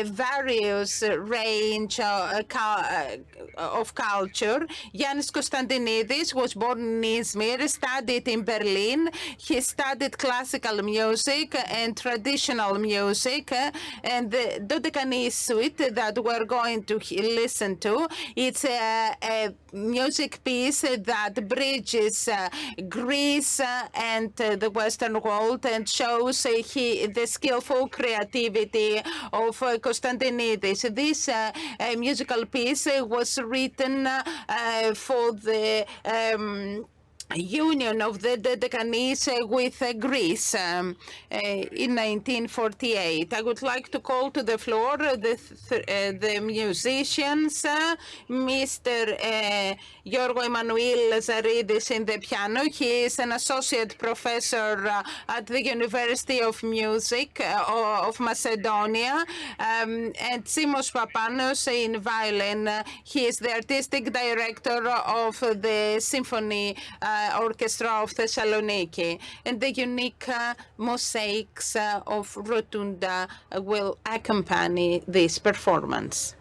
various range of culture. Yannis Konstantinidis was born in Izmir, studied in Berlin. He studied classical music and traditional music, and the Dodekani suite that we're going to listen to, it's a music piece that bridges Greece and the Western world and shows the skillful creativity of Konstantinidis. This musical piece was written for the union of the Decanis with Greece in 1948. I would like to call to the floor the musicians, Mr. Giorgos Emanuil Zaridis in the piano. He is an associate professor at the University of Music of Macedonia, and Simos Papanos in violin. He is the artistic director of the Symphony Orchestra of Thessaloniki, and the unique mosaics of Rotunda will accompany this performance.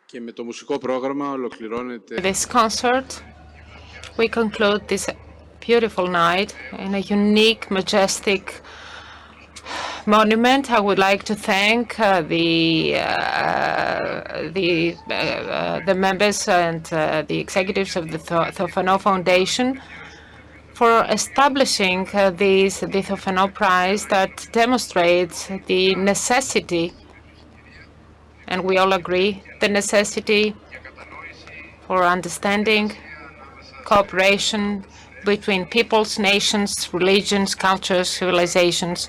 Και με το μουσικό πρόγραμμα ολοκληρώνεται. This concert, we conclude this beautiful night in a unique, majestic monument. I would like to thank the members and the executives of the Theophano Foundation for establishing the Theophano Prize that demonstrates the necessity, and we all agree, the necessity for understanding, cooperation between peoples, nations, religions, cultures, civilizations,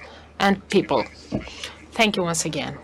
and people. Thank you once again.